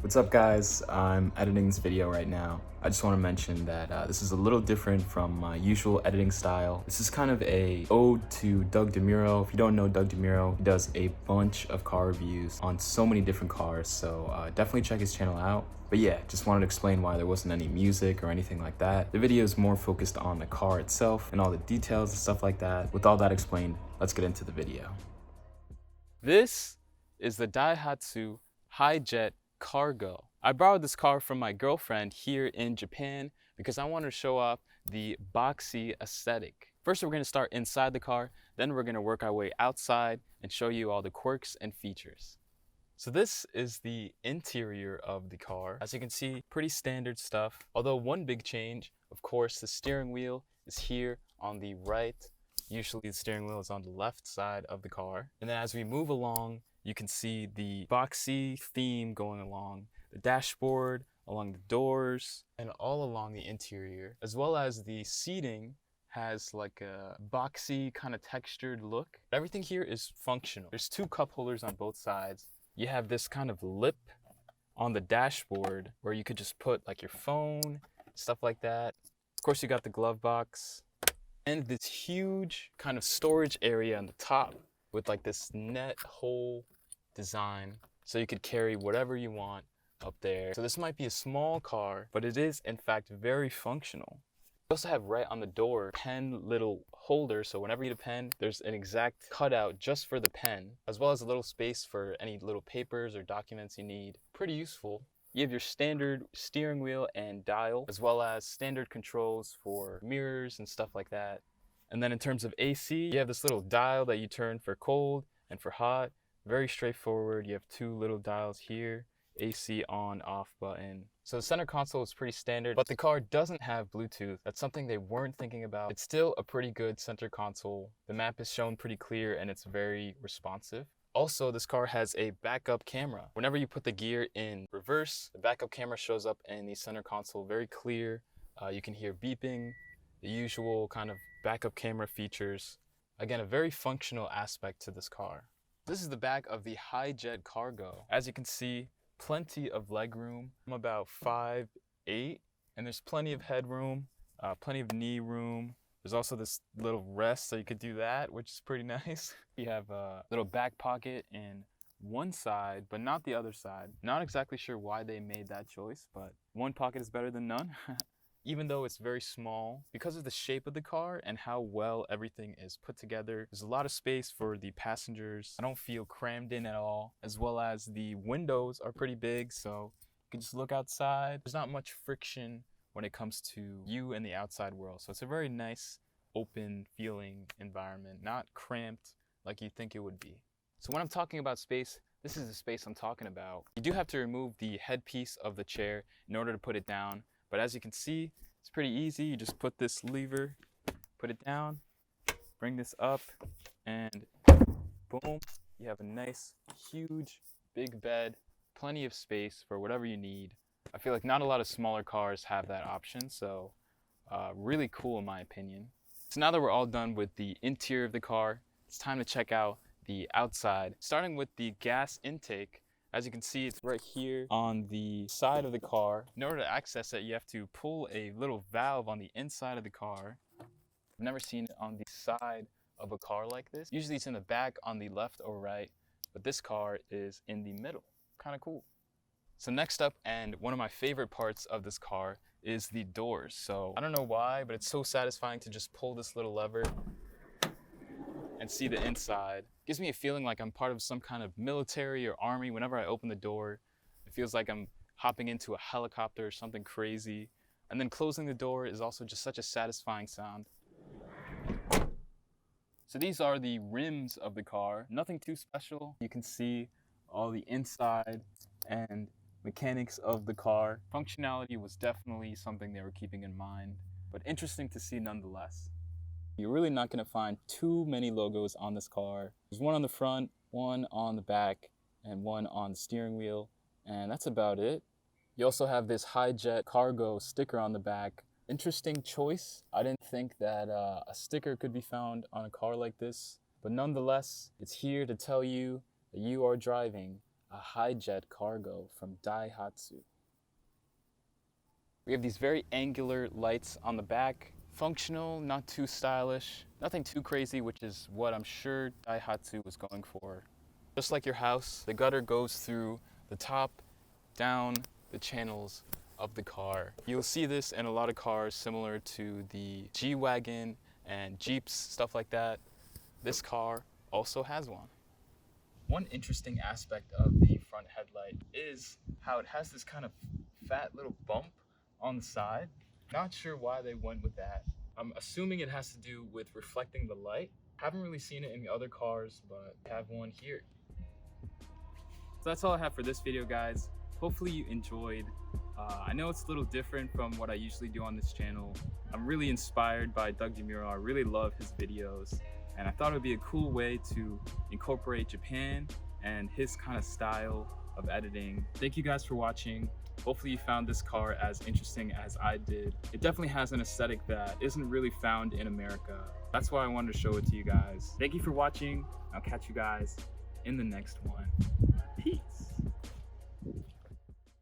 What's up guys? I'm editing this video right now. I just want to mention that this is a little different from my usual editing style. This is kind of a ode to Doug Demuro. If you don't know Doug Demuro, he does a bunch of car reviews on so many different cars, so definitely check his channel out. But yeah, just wanted to explain why there wasn't any music or anything like that. The video is more focused on the car itself and all the details and stuff like that. With all that explained, let's get into the video. This is the Daihatsu Hi-Jet Cargo. I borrowed this car from my girlfriend here in Japan because I wanted to show off the boxy aesthetic. First, we're going to start inside the car, then we're going to work our way outside and show you all the quirks and features. So this is the interior of the car. As you can see, pretty standard stuff. Although one big change, of course, the steering wheel is here on the right. Usually the steering wheel is on the left side of the car. And then as we move along, you can see the boxy theme going along the dashboard, along the doors, and all along the interior, as well as the seating has like a boxy kind of textured look. Everything here is functional. There's two cup holders on both sides. You have this kind of lip on the dashboard where you could just put like your phone, stuff like that. Of course, you got the glove box and this huge kind of storage area on the top with like this net hole design, so you could carry whatever you want up there. So this might be a small car, but it is in fact very functional. We also have right on the door pen little holder, so whenever you need a pen, there's an exact cutout just for the pen, as well as a little space for any little papers or documents you need. Pretty useful. You have your standard steering wheel and dial, as well as standard controls for mirrors and stuff like that. And then in terms of AC, you have this little dial that you turn for cold and for hot. Very straightforward. You have two little dials here, AC on, off button. So the center console is pretty standard, but the car doesn't have Bluetooth. That's something they weren't thinking about. It's still a pretty good center console. The map is shown pretty clear and it's very responsive. Also, this car has a backup camera. Whenever you put the gear in reverse, the backup camera shows up in the center console very clear. You can hear beeping, the usual kind of backup camera features. Again, a very functional aspect to this car. This is the back of the Hi-Jet Cargo. As you can see, plenty of legroom. I'm about 5'8", and there's plenty of headroom, plenty of knee room. There's also this little rest, so you could do that, which is pretty nice. You have a little back pocket in one side, but not the other side. Not exactly sure why they made that choice, but one pocket is better than none. Even though it's very small, because of the shape of the car and how well everything is put together, there's a lot of space for the passengers. I don't feel crammed in at all, as well as the windows are pretty big, so you can just look outside. There's not much friction when it comes to you and the outside world, so it's a very nice, open feeling environment, not cramped like you think it would be. So when I'm talking about space, this is the space I'm talking about. You do have to remove the headpiece of the chair in order to put it down. But as you can see, it's pretty easy. You just put this lever, put it down, bring this up, and boom, you have a nice, huge, big bed, plenty of space for whatever you need. I feel like not a lot of smaller cars have that option, so really cool in my opinion. So now that we're all done with the interior of the car, it's time to check out the outside. Starting with the gas intake. As you can see, it's right here on the side of the car. In order to access it, you have to pull a little valve on the inside of the car. I've never seen it on the side of a car like this. Usually it's in the back on the left or right, but this car is in the middle. Kind of cool. So next up, and one of my favorite parts of this car, is the doors. So I don't know why, but it's so satisfying to just pull this little lever and see the inside. Gives me a feeling like I'm part of some kind of military or army. Whenever I open the door, it feels like I'm hopping into a helicopter or something crazy. And then closing the door is also just such a satisfying sound. So these are the rims of the car. Nothing too special. You can see all the inside and mechanics of the car. Functionality was definitely something they were keeping in mind, but interesting to see nonetheless. You're really not going to find too many logos on this car. There's one on the front, one on the back, and one on the steering wheel, and that's about it. You also have this Hi-Jet Cargo sticker on the back. Interesting choice. I didn't think that a sticker could be found on a car like this, but nonetheless, it's here to tell you that you are driving a Hi-Jet cargo from Daihatsu. We have these very angular lights on the back. Functional, not too stylish, nothing too crazy, which is what I'm sure Daihatsu was going for. Just like your house, the gutter goes through the top, down the channels of the car. You'll see this in a lot of cars similar to the G-Wagon and Jeeps, stuff like that. This car also has one. One interesting aspect of the front headlight is how it has this kind of fat little bump on the side. Not sure why they went with that. I'm assuming it has to do with reflecting the light. Haven't really seen it in other cars, but I have one here. So that's all I have for this video, guys. Hopefully you enjoyed. I know it's a little different from what I usually do on this channel. I'm really inspired by Doug Demuro. I really love his videos, and I thought it would be a cool way to incorporate Japan and his kind of style of editing. Thank you guys for watching. Hopefully you found this car as interesting as I did. It definitely has an aesthetic that isn't really found in America. That's why I wanted to show it to you guys. Thank you for watching. I'll catch you guys in the next one. Peace.